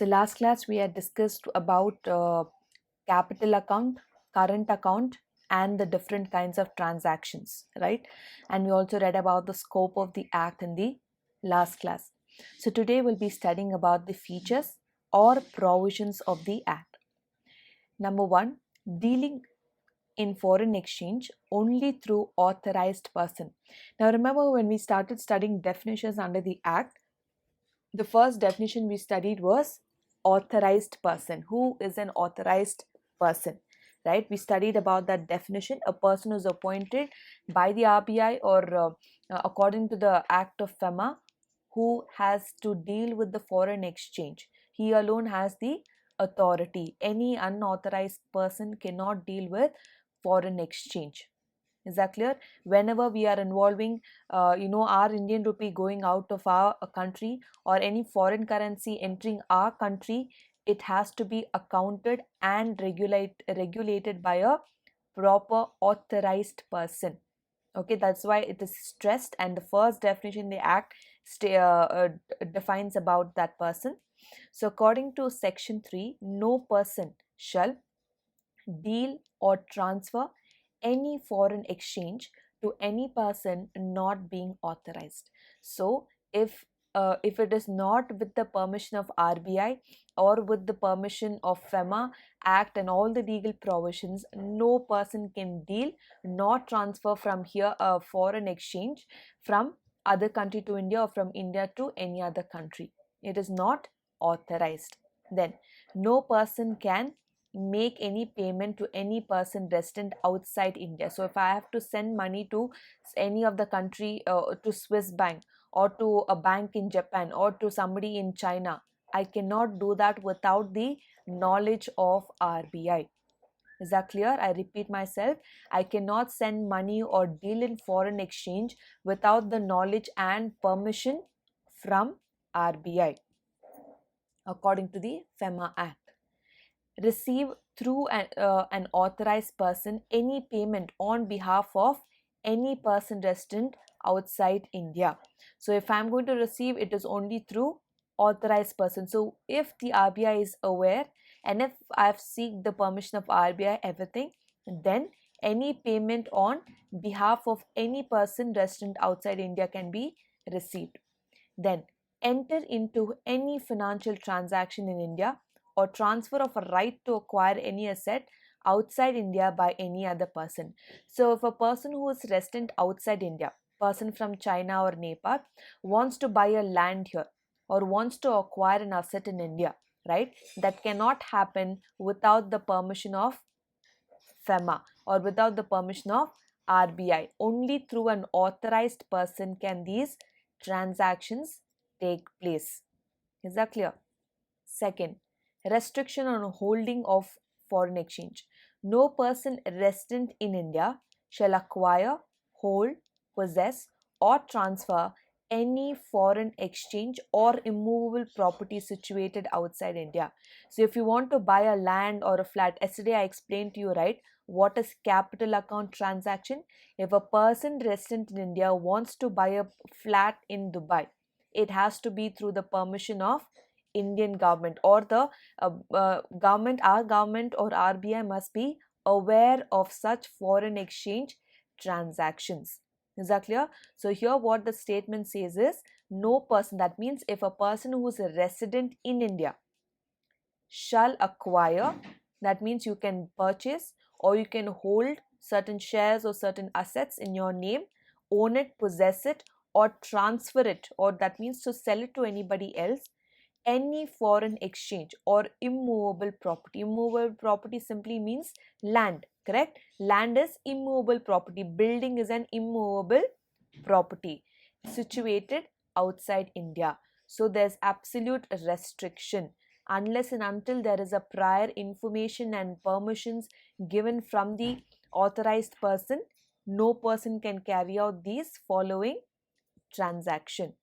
last class, we had discussed about capital account, current account, and the different kinds of transactions, right? And we also read about the scope of the act in the last class. So today we'll be studying about the features or provisions of the act. Number one, dealing in foreign exchange only through authorized person. Now remember, when we started studying definitions under the act, the first definition we studied was authorized person. Who is an authorized person, right? We studied about that definition: a person who's appointed by the RBI or according to the act of FEMA, who has to deal with the foreign exchange. He alone has the authority. Any unauthorized person cannot deal with foreign exchange. Is that clear? Whenever we are involving, our Indian rupee going out of our country, or any foreign currency entering our country, it has to be accounted and regulated by a proper authorized person. Okay, that's why it is stressed, and the first definition in the act defines about that person. So according to section 3, no person shall deal or transfer any foreign exchange to any person not being authorized. So if it is not with the permission of RBI or with the permission of FEMA Act and all the legal provisions, no person can deal nor transfer from here a foreign exchange from other country to India or from India to any other country. It is not authorized. Then no person can make any payment to any person resident outside India. So if I have to send money to any of the country, to Swiss bank or to a bank in Japan or to somebody in China, I cannot do that without the knowledge of RBI. Is that clear? I repeat myself. I cannot send money or deal in foreign exchange without the knowledge and permission from RBI according to the FEMA Act. Receive through an authorized person any payment on behalf of any person resident outside India. So if I'm going to receive, it is only through authorized person. So if the RBI is aware and if I've seek the permission of RBI, everything, then any payment on behalf of any person resident outside India can be received. Then enter into any financial transaction in India or transfer of a right to acquire any asset outside India by any other person. So if a person who is resident outside India, person from China or Nepal, wants to buy a land here or wants to acquire an asset in India, right? That cannot happen without the permission of FEMA or without the permission of RBI. Only through an authorized person can these transactions take place. Is that clear? Second, restriction on holding of foreign exchange. No person resident in India shall acquire, hold, possess, or transfer any foreign exchange or immovable property situated outside India. So, if you want to buy a land or a flat, yesterday I explained to you, right? What is capital account transaction? If a person resident in India wants to buy a flat in Dubai, it has to be through the permission of Indian government or the government. Our government or RBI must be aware of such foreign exchange transactions. Is that clear? So here what the statement says is, no person, that means if a person who is a resident in India shall acquire, that means you can purchase or you can hold certain shares or certain assets in your name, own it, possess it, or transfer it, or that means to sell it to anybody else, any foreign exchange or immovable property. Immovable property simply means land, correct? Land is immovable property. Building is an immovable property situated outside India. So there's absolute restriction. Unless and until there is a prior information and permissions given from the authorized person, no person can carry out these following transaction.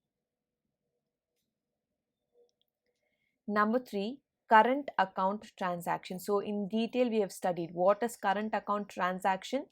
Number 3, current account transaction. So in detail we have studied what is current account transaction.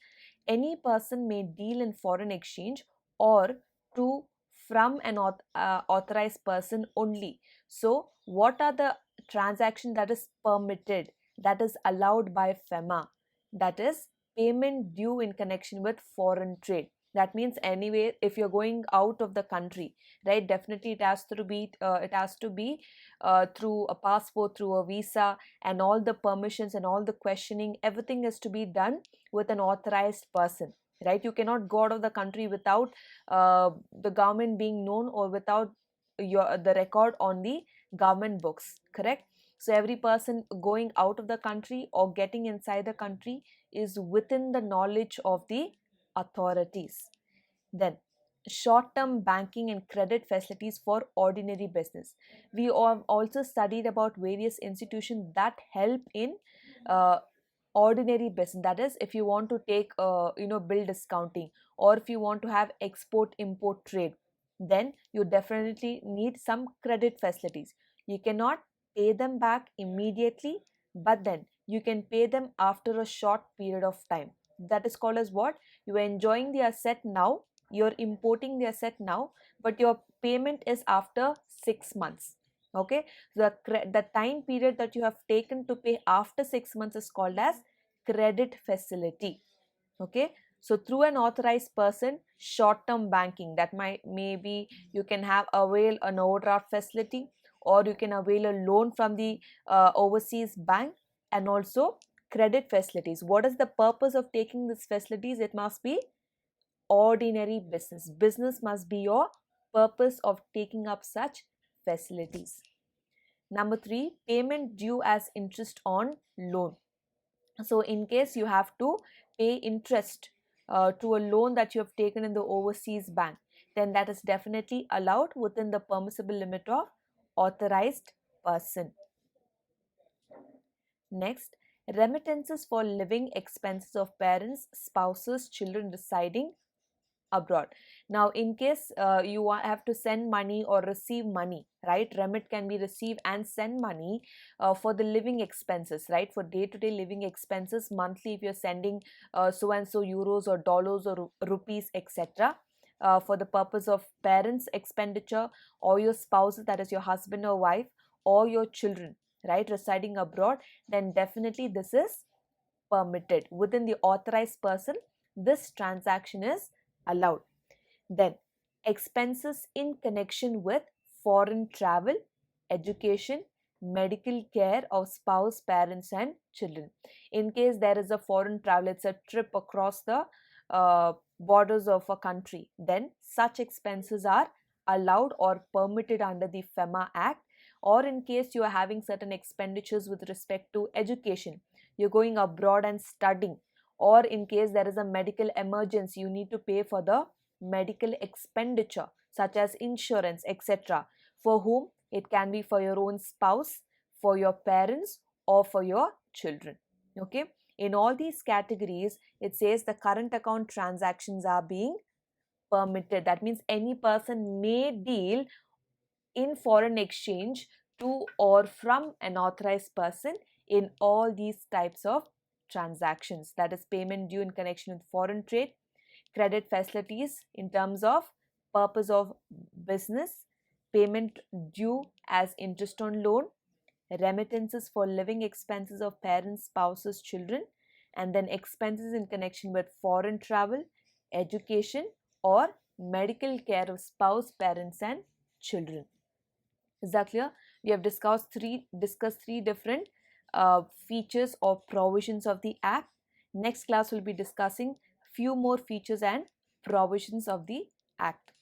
Any person may deal in foreign exchange or to from an authorized person only. So what are the transaction that is permitted, that is allowed by FEMA, that is payment due in connection with foreign trade. That means anyway, if you're going out of the country, right, definitely it has to be through a passport, through a visa, and all the permissions and all the questioning, everything is to be done with an authorized person, right? You cannot go out of the country without the government being known, or without the record on the government books, correct? So every person going out of the country or getting inside the country is within the knowledge of the authorities. Then, short term banking and credit facilities for ordinary business. We have also studied about various institutions that help in uh, ordinary business. That is, if you want to take bill discounting, or if you want to have export import trade, then you definitely need some credit facilities. You cannot pay them back immediately, but then you can pay them after a short period of time. That is called as what? You are enjoying the asset now, you're importing the asset now, but your payment is after 6 months. Okay, the time period that you have taken to pay after 6 months is called as credit facility. Okay, so through an authorized person, short term banking, that might maybe you can have avail an overdraft facility, or you can avail a loan from the overseas bank, and also credit facilities. What is the purpose of taking these facilities? It must be ordinary business must be your purpose of taking up such facilities. Number 3, payment due as interest on loan. So in case you have to pay interest to a loan that you have taken in the overseas bank, then that is definitely allowed within the permissible limit of authorized person. Next, remittances for living expenses of parents, spouses, children residing abroad. Now in case you have to send money or receive money, right, remit can be receive and send money for the living expenses, right, for day-to-day living expenses monthly, if you're sending so and so euros or dollars or rupees, etc., for the purpose of parents expenditure, or your spouses, that is your husband or wife, or your children, right, residing abroad, then definitely this is permitted within the authorized person. This transaction is allowed. Then, expenses in connection with foreign travel, education, medical care of spouse, parents, and children. In case there is a foreign travel, it's a trip across the borders of a country, then such expenses are allowed or permitted under the FEMA Act. Or in case you are having certain expenditures with respect to education, you're going abroad and studying, or in case there is a medical emergency, you need to pay for the medical expenditure such as insurance, etc., for whom it can be for your own spouse, for your parents, or for your children. Okay, in all these categories, it says the current account transactions are being permitted. That means any person may deal in foreign exchange to or from an authorized person in all these types of transactions. That is payment due in connection with foreign trade, credit facilities in terms of purpose of business, payment due as interest on loan, remittances for living expenses of parents, spouses, children, and then expenses in connection with foreign travel, education, or medical care of spouse, parents, and children. Is that clear? We have discussed three different features or provisions of the Act. Next class will be discussing few more features and provisions of the Act.